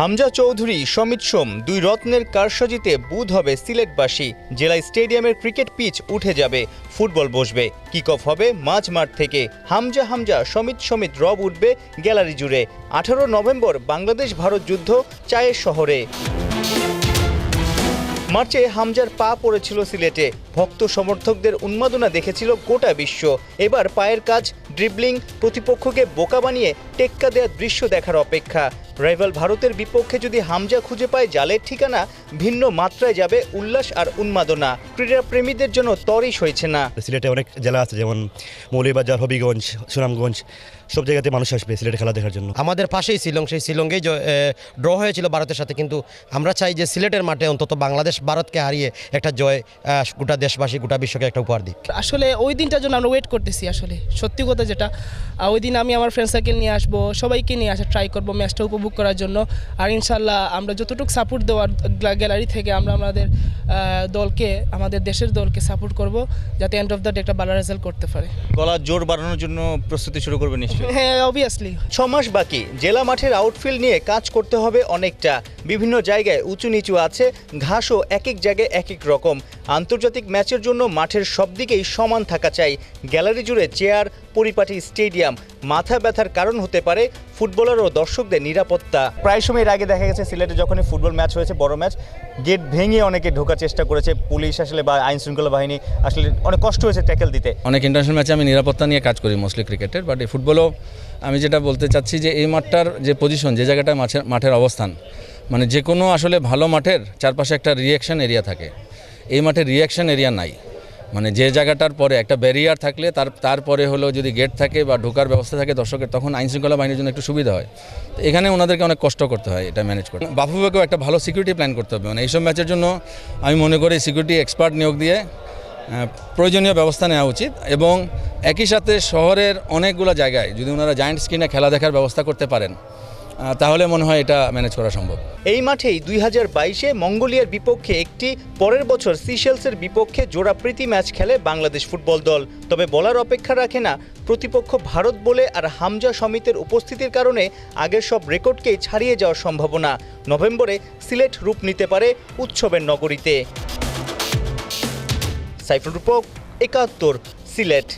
হামজা চৌধুরী, সমিত সোম দুই রত্নের কারসাজিতে বুধ হবে সিলেটবাসী। জেলা স্টেডিয়ামের ক্রিকেট পিচ উঠে যাবে, ফুটবল বসবে, কিক অফ হবে মাঝ মাঠ থেকে। হামজা হামজা সমিত রব উঠবে গ্যালারি জুড়ে। 18 নভেম্বর বাংলাদেশ ভারত যুদ্ধ চায়ের শহরে। মার্চে হামজার পা পড়েছিল সিলেটে, ভক্ত সমর্থকদের উন্মাদনা দেখেছিল গোটা বিশ্ব। এবার পায়ের কাজ, ড্রিবলিং, প্রতিপক্ষকে বোকা বানিয়ে টেক্কা দেওয়ার দৃশ্য দেখার অপেক্ষা। রাইভাল ভারতের বিপক্ষে যদি হামজা খুঁজে পায় জালের ঠিকানা, ভিন্ন মাত্রায় যাবে উল্লাস আর উন্মাদনা। ক্রীড়া প্রেমীদের জন্য তরই সইছে না। সিলেটে অনেক জেলা আছে, যেমন মৌলভীবাজার, হবিগঞ্জ, সুনামগঞ্জ, সব জায়গাতে মানুষ আসবে সিলেটে খেলা দেখার জন্য। আমাদের পাশেই শিলং, সেই শিলংয়েই ড্র হয়েছিল ভারতের সাথে, কিন্তু আমরা চাই যে সিলেটের মাঠে অন্তত বাংলাদেশ ভারতকে হারিয়ে একটা জয় গোটা দেশবাসী, গোটা বিশ্বকে একটা উপহার দিক। আসলে ওই দিনটার জন্য আমরা ওয়েট করতেছি। আসলে সত্যি কথা যেটা, ওই দিন আমি আমার ফ্রেন্ড সার্কেল নিয়ে আসবো, সবাইকে নিয়ে আসা ট্রাই করবো ম্যাচটা উপভোগ করার জন্য। আর ইনশাল্লাহ আমরা যতটুকু সাপোর্ট দেওয়ার গ্যালারি থেকে আমরা আমাদের দলকে, আমাদের দেশের দলকে সাপোর্ট করব, যাতে এন্ড অফ দ্য ডে একটা ভালো রেজাল্ট করতে পারে। গলার জোর বাড়ানোর জন্য প্রস্তুতি শুরু করবে নিশ্চয়ই। হ্যাঁ, অবভিয়াসলি। 6 মাস বাকি। জেলা মাঠের আউটফিল্ড নিয়ে কাজ করতে হবে অনেকটা। বিভিন্ন জায়গায় উঁচু নিচু আছে, ঘাসও এক এক জায়গায় এক এক রকম। আন্তর্জাতিক ম্যাচের জন্য মাঠের সব দিকেই সমান থাকা চাই। গ্যালারি জুড়ে চেয়ার, পরিপাটি স্টেডিয়াম। মাথা ব্যথার কারণ হতে পারে ফুটবলার ও দর্শকদের নিরাপত্তা। প্রায় সময় এর আগে দেখা গেছে সিলেটে যখনই ফুটবল ম্যাচ হয়েছে, বড় ম্যাচ, গেট ভেঙে অনেকে ঢোকার চেষ্টা করেছে। পুলিশ আসলে বা আইন শৃঙ্খলা বাহিনী আসলে অনেক কষ্ট হয়েছে ট্যাকেল দিতে। অনেক ইন্টারন্যাশনাল ম্যাচে আমি নিরাপত্তা নিয়ে কাজ করি, মোস্টলি ক্রিকেটের। বাট এই ফুটবলও আমি যেটা বলতে চাচ্ছি যে এই মাঠটার যে পজিশন, যে জায়গাটায় মাঠের অবস্থান, মানে যে কোনো আসলে ভালো মাঠের চারপাশে একটা রিঅ্যাকশন এরিয়া থাকে। এই মাঠে রিঅ্যাকশন এরিয়া নাই। মানে যে জায়গাটার পরে একটা ব্যারিয়ার থাকলে তারপরে হলো যদি গেট থাকে বা ঢোকার ব্যবস্থা থাকে দর্শকের, তখন আইনশৃঙ্খলা বাহিনীর জন্য একটু সুবিধা হয়। তো এখানে ওনাদেরকে অনেক কষ্ট করতে হয় এটা ম্যানেজ করতে। বাফুফেকেও একটা ভালো সিকিউরিটি প্ল্যান করতে হবে। মানে এইসব ম্যাচের জন্য আমি মনে করি সিকিউরিটি এক্সপার্ট নিয়োগ দিয়ে প্রয়োজনীয় ব্যবস্থা নেওয়া উচিত। এবং একই সাথে শহরের অনেকগুলো জায়গায় যদি ওনারা জায়ান্ট স্ক্রিনে খেলা দেখার ব্যবস্থা করতে পারেন, তাহলে মনে হয় এটা ম্যানেজ করা সম্ভব। এই মাঠেই 2022-এ মঙ্গোলিয়ার বিপক্ষে একটি, পরের বছর সিশেলসের বিপক্ষে জোড়া প্রীতি ম্যাচ খেলে বাংলাদেশ ফুটবল দল। তবে বলার অপেক্ষা রাখে না প্রতিপক্ষ ভারত বলে, আর হামজা সমিতের উপস্থিতির কারণে আগের সব রেকর্ডকেই ছাড়িয়ে যাওয়ার সম্ভাবনা। নভেম্বরে সিলেট রূপ নিতে পারে উৎসবের নগরীতে। সাইফুল রূপক, 71, সিলেট।